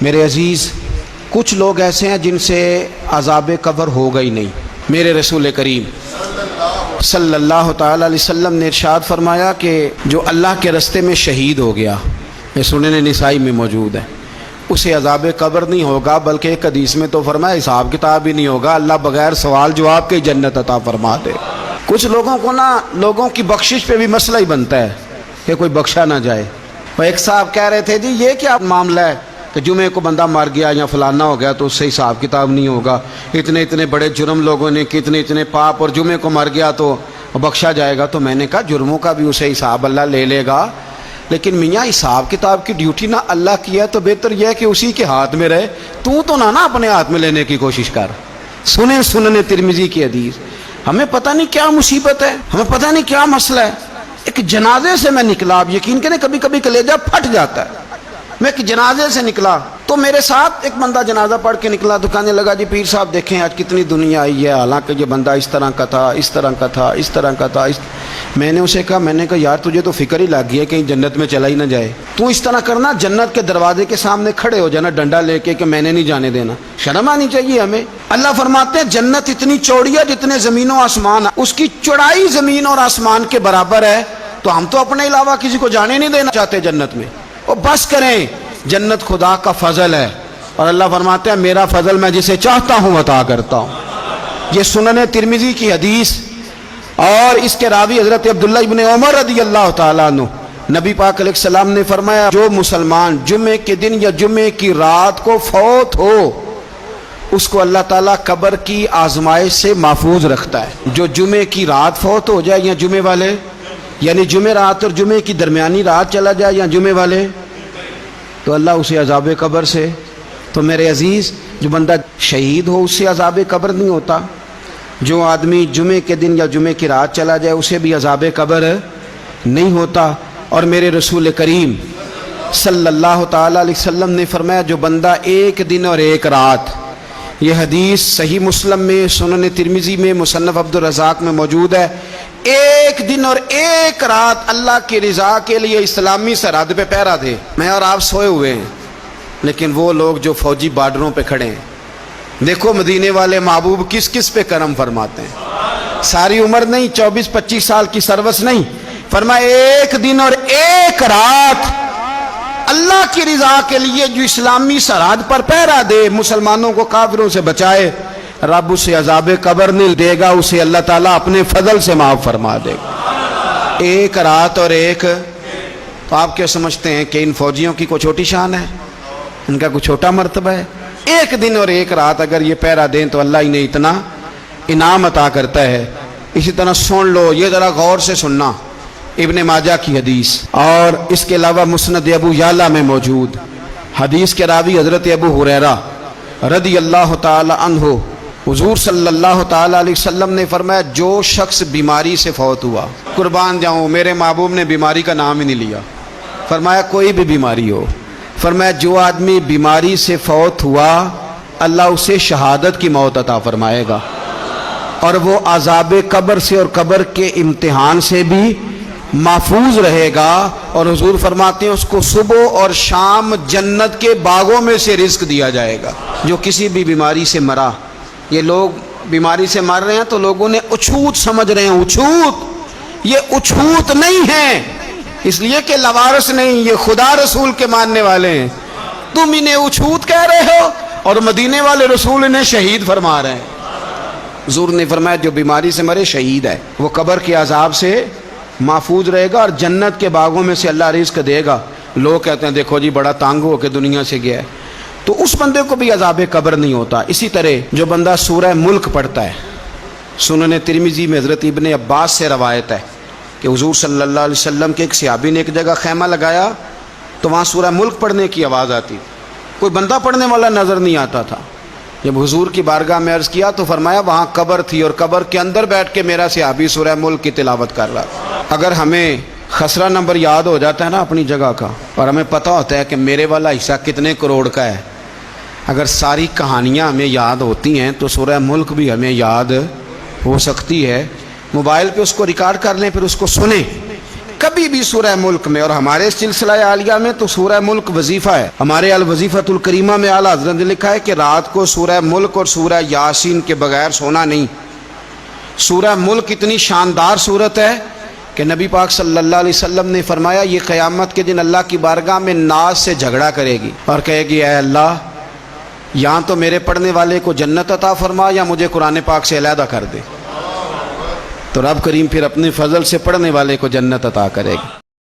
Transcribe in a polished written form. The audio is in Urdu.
میرے عزیز، کچھ لوگ ایسے ہیں جن سے عذاب قبر ہوگا ہی نہیں۔ میرے رسول کریم صلی اللہ تعالی علیہ وسلم نے ارشاد فرمایا کہ جو اللہ کے راستے میں شہید ہو گیا، یہ سنن نسائی میں موجود ہے، اسے عذاب قبر نہیں ہوگا، بلکہ ایک حدیث میں تو فرمایا حساب کتاب ہی نہیں ہوگا، اللہ بغیر سوال جواب کے جنت عطا فرما دے۔ کچھ لوگوں کو لوگوں کی بخشش پہ بھی مسئلہ ہی بنتا ہے کہ کوئی بخشا نہ جائے۔ وہ ایک صاحب کہہ رہے تھے جی یہ کیا معاملہ ہے کہ جمعے کو بندہ مر گیا یا فلانا ہو گیا تو اس سے حساب کتاب نہیں ہوگا، اتنے بڑے جرم لوگوں نے اتنے پاپ، اور جمعے کو مر گیا تو بخشا جائے گا۔ تو میں نے کہا جرموں کا بھی اسے حساب اللہ لے لے گا، لیکن میاں حساب کتاب کی ڈیوٹی نہ اللہ کی ہے تو بہتر یہ ہے کہ اسی کے ہاتھ میں رہے، تو نہ اپنے ہاتھ میں لینے کی کوشش کر۔ سنن ترمذی کی حدیث۔ ہمیں پتہ نہیں کیا مصیبت ہے، ہمیں پتہ نہیں کیا مسئلہ ہے۔ ایک جنازے سے میں نکلا، آپ یقین کریں کبھی کبھی کلیجہ پھٹ جاتا ہے۔ میں ایک جنازے سے نکلا تو میرے ساتھ ایک بندہ جنازہ پڑھ کے نکلا تو کہنے لگا جی پیر صاحب دیکھیں آج کتنی دنیا آئی ہے، حالانکہ یہ بندہ اس طرح کا تھا، اس طرح کا تھا، اس طرح کا تھا۔ میں نے اسے کہا یار تجھے تو فکر ہی لگ گئی ہے کہیں جنت میں چلا ہی نہ جائے، تو اس طرح کرنا جنت کے دروازے کے سامنے کھڑے ہو جانا ڈنڈا لے کے کہ میں نے نہیں جانے دینا۔ شرم آنی چاہیے ہمیں۔ اللہ فرماتے ہیں جنت اتنی چوڑی ہے جتنے زمین و آسمان، اس کی چوڑائی زمین اور آسمان کے برابر ہے، تو ہم تو اپنے علاوہ کسی کو جانے نہیں دینا چاہتے جنت میں۔ اور بس کریں، جنت خدا کا فضل ہے، اور اللہ فرماتے ہیں میرا فضل میں جسے چاہتا ہوں عطا کرتا ہوں۔ یہ سنن ترمذی کی حدیث، اور اس کے راوی حضرت عبداللہ ابن عمر رضی اللہ تعالیٰ عنہ، نبی پاک علیہ السلام نے فرمایا جو مسلمان جمعے کے دن یا جمعے کی رات کو فوت ہو اس کو اللہ تعالیٰ قبر کی آزمائش سے محفوظ رکھتا ہے۔ جو جمعے کی رات فوت ہو جائے یا جمعے والے، یعنی جمعے رات اور جمعے کی درمیانی رات چلا جائے یا جمعے والے، تو اللہ اسے عذاب قبر سے۔ تو میرے عزیز، جو بندہ شہید ہو اس سے عذاب قبر نہیں ہوتا، جو آدمی جمعے کے دن یا جمعے کی رات چلا جائے اسے بھی عذاب قبر نہیں ہوتا۔ اور میرے رسول کریم صلی اللہ تعالیٰ علیہ وسلم نے فرمایا جو بندہ ایک دن اور ایک رات، یہ حدیث صحیح مسلم میں، سنن ترمذی میں، مصنف عبد الرزاق میں موجود ہے، ایک دن اور ایک رات اللہ کی رضا کے لیے اسلامی سرحد پہ پہرا دے۔ میں اور آپ سوئے ہوئے ہیں، لیکن وہ لوگ جو فوجی بارڈروں پہ کھڑے ہیں، دیکھو مدینے والے محبوب کس کس پہ کرم فرماتے ہیں۔ ساری عمر نہیں، 24-25 سال کی سروس نہیں، فرمایا ایک دن اور ایک رات اللہ کی رضا کے لیے جو اسلامی سرحد پر پہرا دے، مسلمانوں کو کافروں سے بچائے، رب اسے عذاب قبر نہیں دے گا، اسے اللہ تعالیٰ اپنے فضل سے معاف فرما دے گا۔ ایک رات اور ایک، تو آپ کیا سمجھتے ہیں کہ ان فوجیوں کی کوئی چھوٹی شان ہے، ان کا کوئی چھوٹا مرتبہ ہے؟ ایک دن اور ایک رات اگر یہ پہرا دیں تو اللہ انہیں اتنا انعام عطا کرتا ہے۔ اسی طرح سن لو، یہ ذرا غور سے سننا، ابن ماجہ کی حدیث، اور اس کے علاوہ مسند ابو یعلا میں موجود حدیث کے راوی حضرت ابو ہریرہ رضی اللہ تعالی عنہ، حضور صلی اللہ تعالی علیہ وسلم نے فرمایا جو شخص بیماری سے فوت ہوا، قربان جاؤں میرے محبوب نے بیماری کا نام ہی نہیں لیا، فرمایا کوئی بھی بیماری ہو، فرمایا جو آدمی بیماری سے فوت ہوا اللہ اسے شہادت کی موت عطا فرمائے گا، اور وہ عذاب قبر سے اور قبر کے امتحان سے بھی محفوظ رہے گا، اور حضور فرماتے ہیں اس کو صبح اور شام جنت کے باغوں میں سے رزق دیا جائے گا۔ جو کسی بھی بیماری سے مرا، یہ لوگ بیماری سے مر رہے ہیں تو لوگوں نے اچھوت سمجھ رہے ہیں، اچھوت، یہ اچھوت نہیں ہے، اس لیے کہ لوارث نہیں، یہ خدا رسول کے ماننے والے ہیں، تم انہیں اچھوت کہہ رہے ہو اور مدینے والے رسول انہیں شہید فرما رہے ہیں۔ حضور نے فرمایا جو بیماری سے مرے شہید ہے، وہ قبر کے عذاب سے محفوظ رہے گا اور جنت کے باغوں میں سے اللہ رزق دے گا۔ لوگ کہتے ہیں دیکھو جی بڑا تانگ ہو کے دنیا سے گیا ہے، تو اس بندے کو بھی عذاب قبر نہیں ہوتا۔ اسی طرح جو بندہ سورہ ملک پڑھتا ہے، سنن ترمذی میں حضرت ابن عباس سے روایت ہے کہ حضور صلی اللہ علیہ وسلم کے ایک صحابی نے ایک جگہ خیمہ لگایا تو وہاں سورہ ملک پڑھنے کی آواز آتی، کوئی بندہ پڑھنے والا نظر نہیں آتا تھا۔ جب حضور کی بارگاہ میں عرض کیا تو فرمایا وہاں قبر تھی اور قبر کے اندر بیٹھ کے میرا صحابی سورہ ملک کی تلاوت کر رہا تھا۔ اگر ہمیں خسرہ نمبر یاد ہو جاتا ہے نا اپنی جگہ کا، اور ہمیں پتہ ہوتا ہے کہ میرے والا حصہ کتنے کروڑ کا ہے، اگر ساری کہانیاں ہمیں یاد ہوتی ہیں تو سورہ ملک بھی ہمیں یاد ہو سکتی ہے۔ موبائل پہ اس کو ریکارڈ کر لیں، پھر اس کو سنیں، کبھی بھی سورہ ملک میں، اور ہمارے سلسلہ عالیہ میں تو سورہ ملک وظیفہ ہے، ہمارے الوظیفۃ الکریمہ میں اعلیٰ حضرت نے لکھا ہے کہ رات کو سورہ ملک اور سورہ یاسین کے بغیر سونا نہیں۔ سورہ ملک اتنی شاندار صورت ہے کہ نبی پاک صلی اللہ علیہ وسلم نے فرمایا یہ قیامت کے دن اللہ کی بارگاہ میں ناز سے جھگڑا کرے گی اور کہے گی اے اللہ یہاں تو میرے پڑھنے والے کو جنت عطا فرما یا مجھے قرآن پاک سے علیحدہ کر دے، تو رب کریم پھر اپنے فضل سے پڑھنے والے کو جنت عطا کرے گی۔